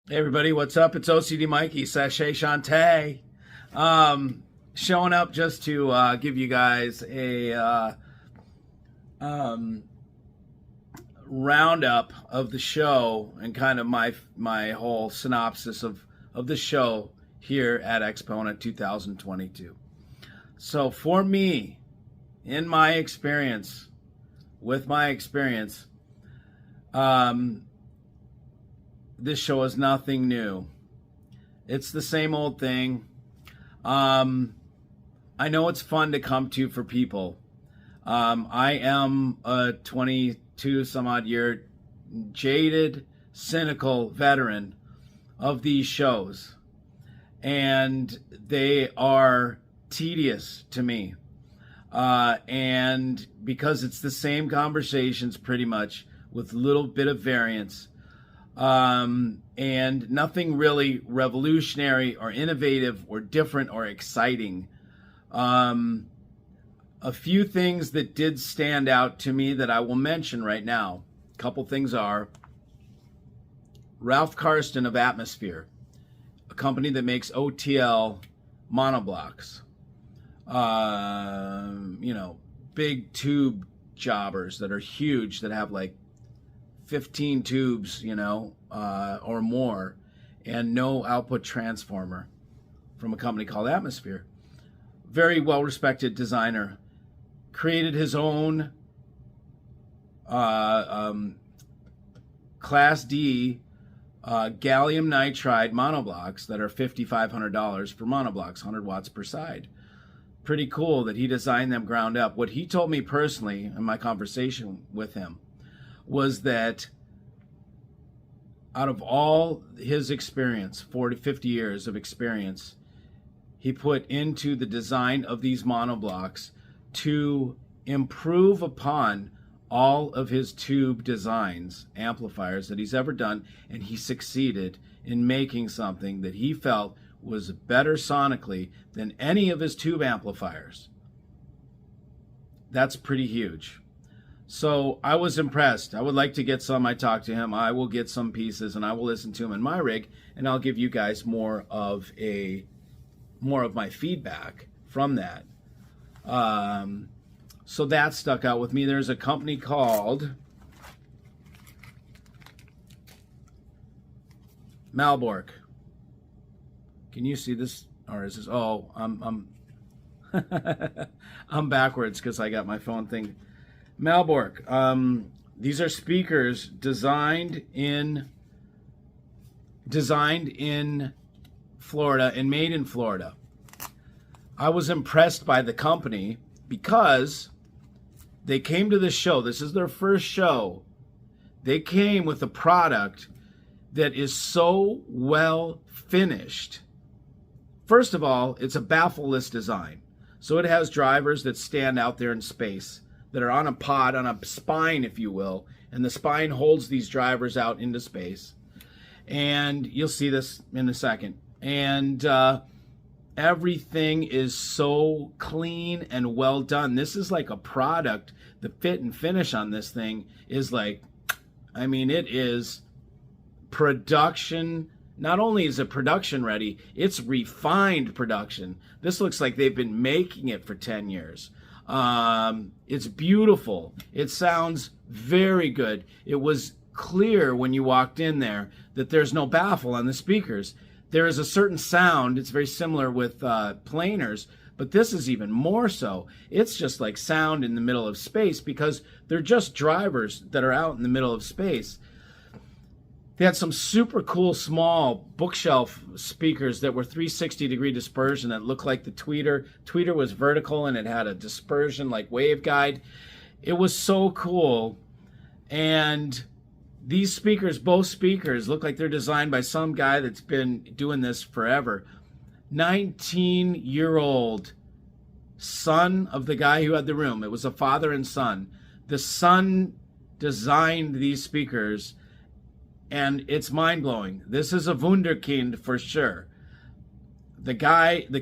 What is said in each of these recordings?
Hey everybody, what's up? It's OCD Mikey, Sachet Shantae. Showing up just to give you guys a um, roundup of the show and kind of my whole synopsis of the show here at Axpona 2022. So for me, in my experience, with my experience, this show is nothing new. It's the same old thing. I know it's fun to come to for people. I am a 22 some odd year jaded, cynical veteran of these shows, and they are tedious to me. And because it's the same conversations pretty much with a little bit of variance, and nothing really revolutionary or innovative or different or exciting. A few things that did stand out to me that I will mention right now. A couple things are Ralph Karsten of Atmosphere, a company that makes OTL monoblocks. Big tube jobbers that are huge, that have like 15 tubes, or more, and no output transformer, from a company called Atmosphere. Very well-respected designer. Created his own Class D gallium nitride monoblocks that are $5,500 for monoblocks, 100 watts per side. Pretty cool that he designed them ground up. What he told me personally in my conversation with him was that out of all his experience, 40, 50 years of experience, he put into the design of these monoblocks to improve upon all of his tube designs, amplifiers that he's ever done, and he succeeded in making something that he felt was better sonically than any of his tube amplifiers. That's pretty huge. So I was impressed. I would like to get some. I talked to him. I will get some pieces and I will listen to him in my rig, and I'll give you guys more of my feedback from that. So that stuck out with me. There's a company called Malbork. Can you see this? Or is this? Oh, I'm I'm backwards because I got my phone thing. Malbork. These are speakers designed in Florida and made in Florida. I was impressed by the company because they came to this show. This is their first show. They came with a product that is so well finished. First of all, it's a baffleless design. So it has drivers that stand out there in space, that are on a pod, on a spine, if you will, and the spine holds these drivers out into space. And you'll see this in a second. And everything is so clean and well done. This is like a product. The fit and finish on this thing is like, it is production. Not only is it production ready, it's refined production. This looks like they've been making it for 10 years. It's beautiful. It sounds very good. It was clear when you walked in there that there's no baffle on the speakers. There is a certain sound. It's very similar with planers, but this is even more so. It's just like sound in the middle of space because they're just drivers that are out in the middle of space. They had some super cool small bookshelf speakers that were 360-degree dispersion that looked like the tweeter. Tweeter was vertical and it had a dispersion like waveguide. It was so cool. And these speakers, both speakers, look like they're designed by some guy that's been doing this forever. 19-year-old son of the guy who had the room. It was a father and son. The son designed these speakers, and it's mind-blowing. This is a wunderkind for sure. The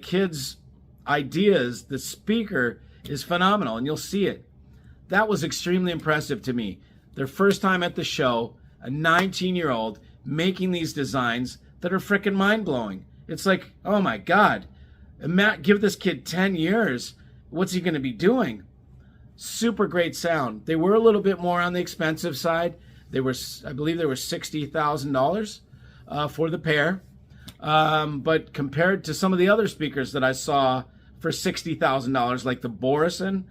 kid's ideas, the speaker is phenomenal, and you'll see it. That was extremely impressive to me. Their first time at the show, a 19-year-old making these designs that are freaking mind-blowing. It's like, oh my God, Matt, give this kid 10 years. What's he going to be doing? Super great sound. They were a little bit more on the expensive side. They were, I believe they were $60,000 for the pair. But compared to some of the other speakers that I saw for $60,000, like the Borison,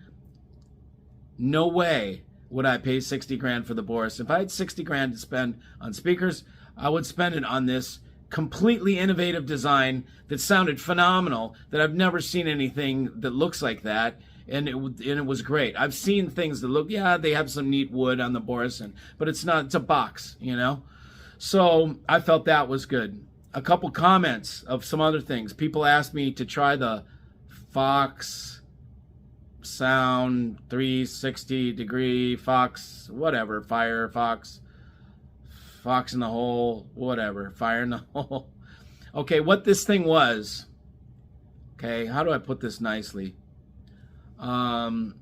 no way would I pay 60 grand for the Boris. If I had 60 grand to spend on speakers, I would spend it on this completely innovative design that sounded phenomenal, that I've never seen anything that looks like that. And it was great. I've seen things that look, yeah, they have some neat wood on the Borison, but it's not, it's a box, you know? So I felt that was good. A couple comments of some other things. People asked me to try the Fox Sound 360 degree Fox, whatever, Fire Fox in the hole, whatever, Fire in the hole. Okay, what this thing was, okay, how do I put this nicely? God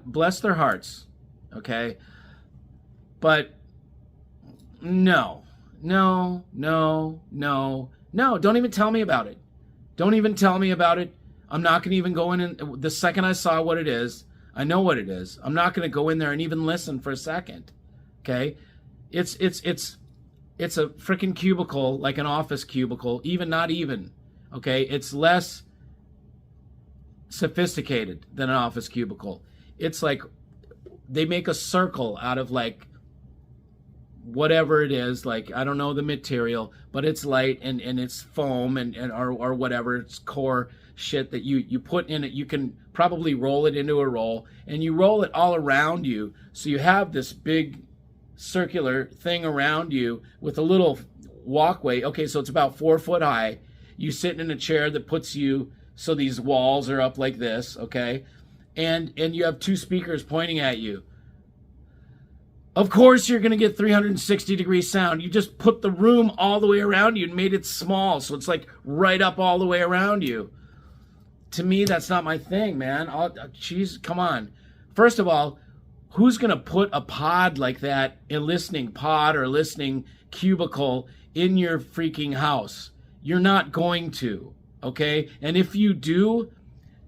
bless their hearts, okay? But no, don't even tell me about it. Don't even tell me about it. I'm not going to even go in and, the second I saw what it is, I know what it is. I'm not going to go in there and even listen for a second, okay? It's a freaking cubicle, like an office cubicle, not even, okay? It's less sophisticated than an office cubicle. It's like they make a circle out of like whatever it is, like I don't know the material, but it's light and it's foam and or whatever, it's core shit that you put in it. You can probably roll it into a roll, and you roll it all around you, so you have this big circular thing around you with a little walkway. Okay, so it's about 4 foot high. You sit in a chair that puts you, so these walls are up like this, okay? And you have 2 speakers pointing at you. Of course you're going to get 360 degree sound. You just put the room all the way around you and made it small, so it's like right up all the way around you. To me, that's not my thing, man. Jeez, come on. First of all, who's going to put a pod like that, a listening pod or listening cubicle, in your freaking house? You're not going to. Okay, and if you do,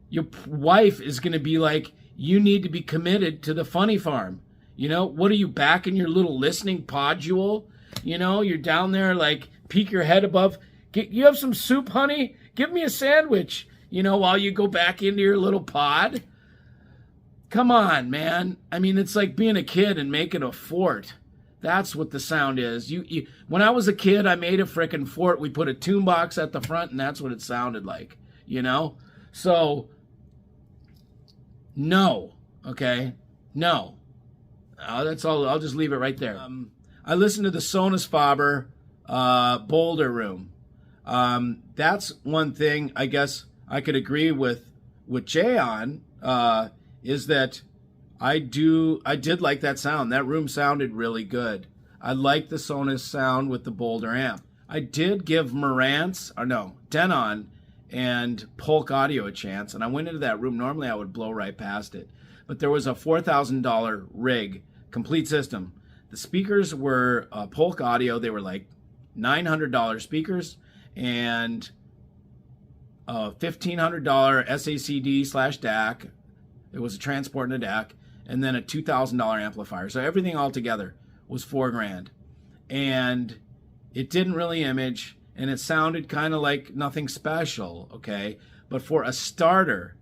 your wife is going to be like, you need to be committed to the funny farm. You know, what are you back in your little listening podule? You know, you're down there like, peek your head above. You have some soup, honey? Give me a sandwich, you know, while you go back into your little pod. Come on, man. I mean, it's like being a kid and making a fort. That's what the sound is. When I was a kid, I made a frickin' fort. We put a tune box at the front, and that's what it sounded like, you know? So, no, okay? No. That's all. I'll just leave it right there. I listened to the Sonus Faber Boulder Room. That's one thing I guess I could agree with Jay on, is that I did like that sound. That room sounded really good. I like the Sonus sound with the Boulder amp. I did give Denon and Polk Audio a chance, and I went into that room. Normally I would blow right past it, but there was a $4,000 rig, complete system. The speakers were Polk Audio. They were like $900 speakers, and a $1,500 SACD/DAC. It was a transport and a DAC, and then a $2,000 amplifier. So everything all together was $4 grand. And it didn't really image, and it sounded kind of like nothing special, okay? But for a starter,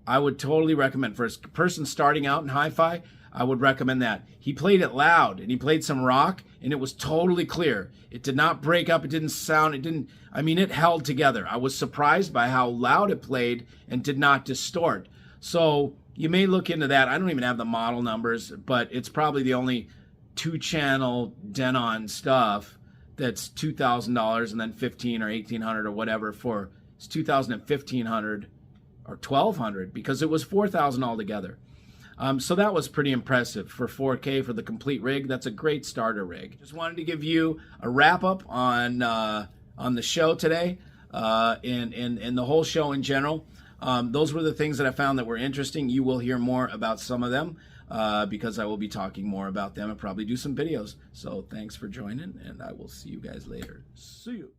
I would totally recommend. For a person starting out in hi-fi, I would recommend that. He played it loud, and he played some rock, and it was totally clear. It did not break up. It didn't sound, it held together. I was surprised by how loud it played and did not distort. So you may look into that. I don't even have the model numbers, but it's probably the only 2-channel Denon stuff that's $2,000 and then $1,500 or $1,800 or whatever for, it's $2,000 and $1,500 or $1,200 because it was $4,000 altogether. So that was pretty impressive for 4K for the complete rig. That's a great starter rig. Just wanted to give you a wrap up on the show today, and the whole show in general. Those were the things that I found that were interesting. You will hear more about some of them. because I will be talking more about them and probably do some videos. So thanks for joining, and I will see you guys later. See you.